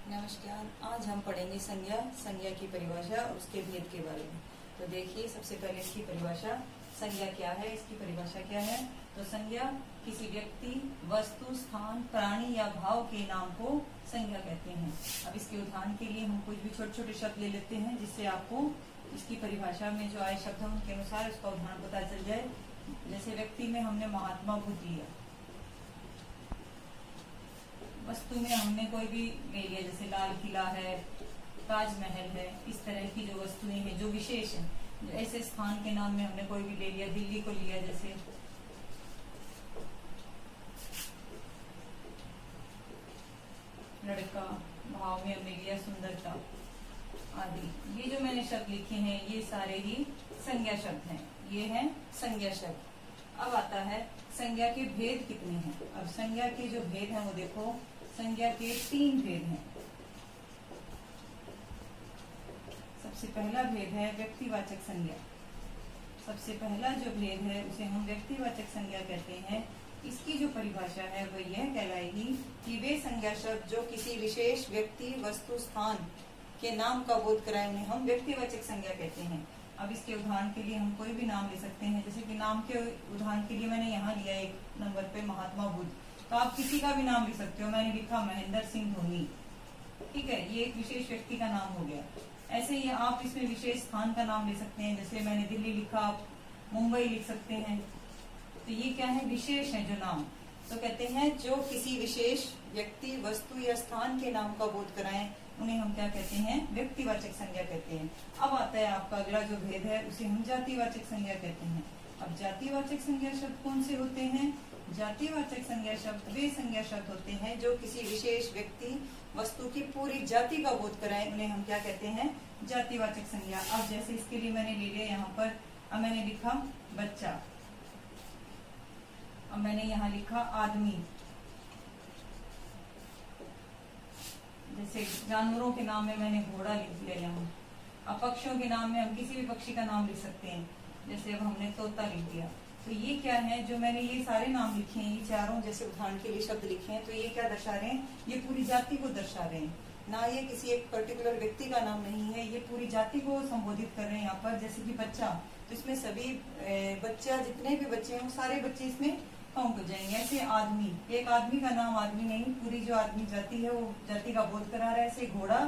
नमस्कार। आज हम पढ़ेंगे संज्ञा की परिभाषा और उसके भेद के बारे में। तो देखिए, सबसे पहले इसकी परिभाषा, संज्ञा क्या है, इसकी परिभाषा क्या है। तो संज्ञा किसी व्यक्ति, वस्तु, स्थान, प्राणी या भाव के नाम को संज्ञा कहते हैं। अब इसके उदाहरण के लिए हम कुछ भी छोटे छोटे शब्द ले लेते हैं, जिससे आपको इसकी परिभाषा में जो आए शब्द हैं उनके अनुसार उसका उदाहरण पता चल जाए। जैसे व्यक्ति में हमने महात्मा बुद्ध लिया, वस्तु में हमने कोई भी ले लिया, जैसे लाल किला है, ताजमहल है, इस तरह की जो वस्तुएं हैं जो विशेष हैं। ऐसे स्थान के नाम में हमने कोई भी ले लिया, दिल्ली को लिया जैसे, लड़का, भाव में हमने लिया सुंदरता आदि। ये जो मैंने शब्द लिखे हैं ये सारे ही संज्ञा शब्द हैं, ये हैं संज्ञा शब्द। अब आता है संज्ञा के भेद कितने हैं। अब संज्ञा के जो भेद हैं वो देखो, संज्ञा के 3 भेद हैं। सबसे पहला भेद है व्यक्तिवाचक संज्ञा। सबसे पहला जो भेद है उसे हम व्यक्तिवाचक संज्ञा कहते हैं। इसकी जो परिभाषा है वो यह कहलाएगी कि वे संज्ञा शब्द जो किसी विशेष व्यक्ति, वस्तु, स्थान के नाम का बोध कराए उन्हें हम व्यक्तिवाचक संज्ञा कहते हैं। अब इसके उदाहरण के लिए हम कोई भी नाम ले सकते हैं। जैसे कि नाम के उदाहरण के लिए मैंने यहाँ लिया 1 नंबर पे महात्मा बुद्ध, तो आप किसी का भी नाम लिख सकते हो। मैंने लिखा महेंद्र सिंह धोनी, ठीक है, ये एक विशेष व्यक्ति का नाम हो गया। ऐसे ही आप इसमें विशेष स्थान का नाम ले सकते हैं। जैसे मैंने दिल्ली लिखा, आप मुंबई लिख सकते हैं। तो ये क्या है, विशेष है जो नाम। तो कहते हैं जो किसी विशेष व्यक्ति, वस्तु या स्थान के नाम का बोध कराएं उन्हें हम क्या कहते हैं, व्यक्तिवाचक संज्ञा कहते हैं। अब आता है आपका अगला जो भेद है, उसे हम जातिवाचक संज्ञा कहते हैं। अब जातिवाचक संज्ञा शब्द कौन से होते हैं। जातिवाचक संज्ञा शब्द वे संज्ञा शब्द होते हैं जो किसी विशेष व्यक्ति, वस्तु की पूरी जाति का बोध कराएं उन्हें हम क्या कहते हैं, जातिवाचक संज्ञा। अब जैसे इसके लिए मैंने ले लिया यहाँ पर, अब मैंने लिखा बच्चा, अब मैंने यहाँ लिखा आदमी। जैसे जानवरों के नाम में मैंने घोड़ा लिख दिया यहाँ। अब पक्षियों के नाम में हम किसी भी पक्षी का नाम लिख सकते हैं। जैसे अब हमने तोता लिख दिया। तो ये क्या है, जो मैंने ये सारे नाम लिखे हैं, ये चारों जैसे उदाहरण के लिए शब्द लिखे हैं, तो ये क्या दर्शा रहे हैं, ये पूरी जाति को दर्शा रहे हैं। ना ये किसी एक पर्टिकुलर व्यक्ति का नाम नहीं है, ये पूरी जाति को संबोधित कर रहे हैं यहाँ पर। जैसे कि बच्चा, तो इसमें सभी बच्चा, जितने भी बच्चे हैं वो सारे बच्चे इसमें काउंट हो जाएंगे। ऐसे आदमी, एक आदमी का नाम आदमी नहीं, पूरी जो आदमी जाति है वो जाति का बोध करा रहा है। ऐसे घोड़ा,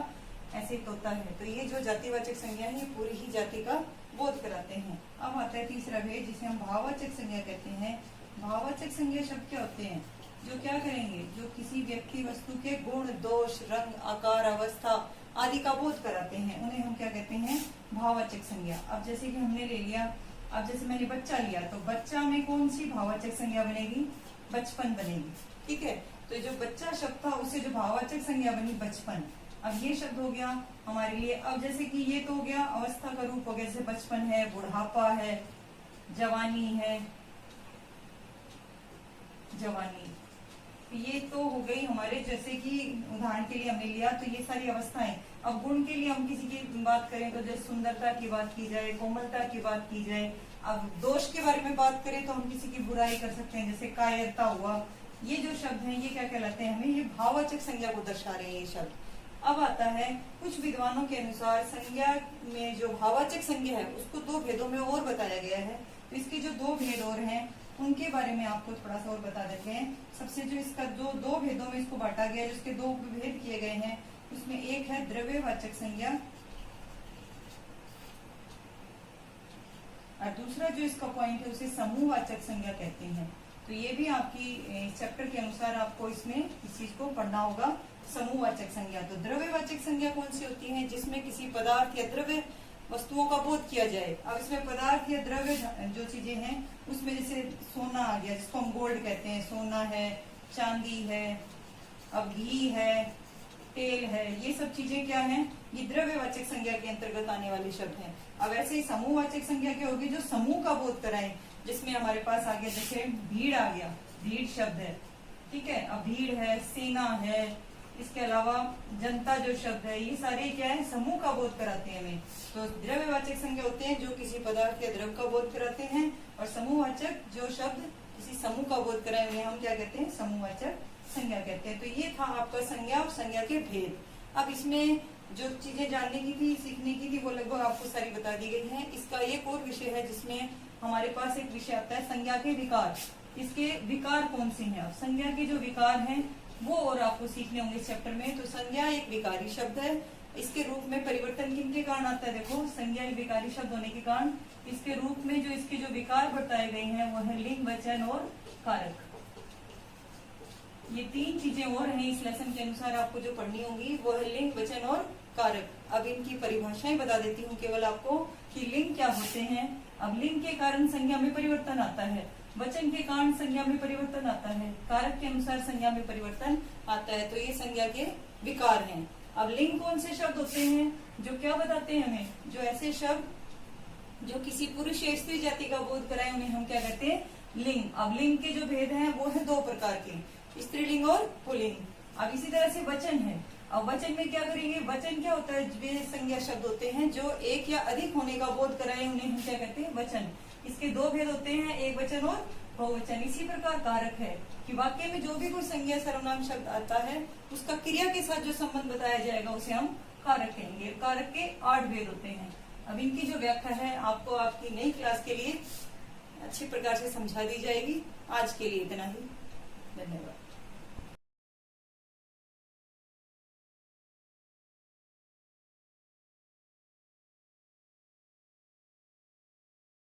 ऐसे तोता है। तो ये जो जातिवाचक संज्ञा है ये पूरी ही जाति का बोध कराते हैं। अब आता है तीसरा भेद, जिसे हम भाववाचक संज्ञा कहते हैं। भाववाचक संज्ञा शब्द क्या होते हैं, जो क्या करेंगे, जो किसी व्यक्ति, वस्तु के गुण, दोष, रंग, आकार, अवस्था आदि का बोध कराते हैं, उन्हें हम क्या कहते हैं, भाववाचक संज्ञा। अब जैसे कि हमने ले लिया, अब जैसे मैंने बच्चा लिया, तो बच्चा में कौन सी भाववाचक संज्ञा बनेगी, बचपन बनेगी, ठीक है। तो जो बच्चा शब्द था उससे जो भाववाचक संज्ञा बनी बचपन। अब ये शब्द हो गया हमारे लिए। अब जैसे कि ये तो हो गया अवस्था का रूप हो गया, जैसे बचपन है, बुढ़ापा है, जवानी है, जवानी, ये तो हो गई हमारे। जैसे कि उदाहरण के लिए हमने लिया तो ये सारी अवस्थाएं। अब गुण के लिए हम किसी की बात करें तो जैसे सुंदरता की बात की जाए, कोमलता की बात की जाए। अब दोष के बारे में बात करें तो हम किसी की बुराई कर सकते हैं, जैसे कायरता हुआ। ये जो शब्द हैं ये क्या कहलाते हैं, हमें ये भाववाचक संज्ञा को दर्शा रहे हैं ये शब्द। अब आता है कुछ विद्वानों के अनुसार संज्ञा में जो भाववाचक संज्ञा है उसको 2 भेदों में और बताया गया है। तो इसके जो 2 भेद और हैं उनके बारे में आपको थोड़ा सा और बता देते हैं। सबसे जो इसका जो 2 भेदों में इसको बांटा गया है, जिसके 2 भेद किए गए हैं, उसमें एक है द्रव्यवाचक संज्ञा और दूसरा जो इसका पॉइंट है उसे समूहवाचक संज्ञा कहते हैं। तो ये भी आपकी चैप्टर के अनुसार आपको इसमें इस चीज को पढ़ना होगा, समूहवाचक संज्ञा। तो द्रव्यवाचक संज्ञा कौन सी होती है, जिसमें किसी पदार्थ या द्रव्य वस्तुओं का बोध किया जाए। अब इसमें पदार्थ या द्रव्य जो चीजें हैं उसमें जैसे सोना आ गया, जिसको हम गोल्ड कहते हैं, सोना है, चांदी है, अब घी है, तेल है, ये सब चीजें क्या हैं, ये द्रव्यवाचक संज्ञा के अंतर्गत आने वाले शब्द हैं। अब ऐसे ही समूहवाचक संज्ञा क्या होगी, जो समूह का बोध कराए, जिसमें हमारे पास आ गया, जैसे भीड़ आ गया, भीड़ शब्द है, ठीक है। अब भीड़ है, सेना है, इसके अलावा जनता जो शब्द है, ये सारे क्या है, समूह का बोध कराते हैं हमें। तो द्रव्यवाचक संज्ञा होते हैं जो किसी पदार्थ या द्रव्य का बोध कराते हैं, और समूहवाचक जो शब्द किसी समूह का बोध कराए उन्हें हम क्या कहते हैं, समूहवाचक संज्ञा कहते हैं। तो ये था आपका संज्ञा और संज्ञा के भेद। अब इसमें जो चीजें जानने की थी, सीखने की थी, वो लगभग आपको सारी बता दी गई है। इसका एक और विषय है जिसमें हमारे पास एक विषय आता है संज्ञा के विकार। इसके विकार कौन से हैं? अब संज्ञा के जो विकार हैं वो और आपको सीखने होंगे इस चैप्टर में। तो संज्ञा एक विकारी शब्द है। इसके रूप में परिवर्तन किनके कारण आता है? देखो, संज्ञा एक विकारी शब्द होने के कारण इसके रूप में जो इसके जो विकार बताए गए हैं वो है लिंग, वचन और कारक। ये तीन चीजें और हैं इस लेसन के अनुसार आपको जो पढ़नी होंगी, वो है लिंग, वचन और कारक। अब इनकी परिभाषाएं बता देती हूँ केवल आपको कि लिंग क्या होते हैं। अब लिंग के कारण संज्ञा में परिवर्तन आता है, वचन के कारण संज्ञा में परिवर्तन आता है, कारक के अनुसार संज्ञा में परिवर्तन आता है। तो ये संज्ञा के विकार हैं। अब लिंग कौन से शब्द होते हैं जो क्या बताते हैं हमें? जो ऐसे शब्द जो किसी पुरुष या स्त्री जाति का बोध कराए उन्हें हम क्या कहते हैं? लिंग। अब लिंग के जो भेद हैं वो है दो प्रकार के, स्त्रीलिंग और पुल्लिंग। अब इसी तरह से वचन है। अब वचन में क्या करेंगे? वचन क्या होता है? वे संज्ञा शब्द होते हैं जो एक या अधिक होने का बोध कराए उन्हें हम क्या कहते हैं? वचन। इसके दो भेद होते हैं, एक वचन और बहुवचन। इसी प्रकार कारक है कि वाक्य में जो भी कोई संज्ञा सर्वनाम शब्द आता है उसका क्रिया के साथ जो संबंध बताया जाएगा उसे हम कारक कहेंगे। कारक के 8 भेद होते हैं। अब इनकी जो व्याख्या है आपको आपकी नई क्लास के लिए अच्छी प्रकार से समझा दी जाएगी। आज के लिए इतना ही, धन्यवाद।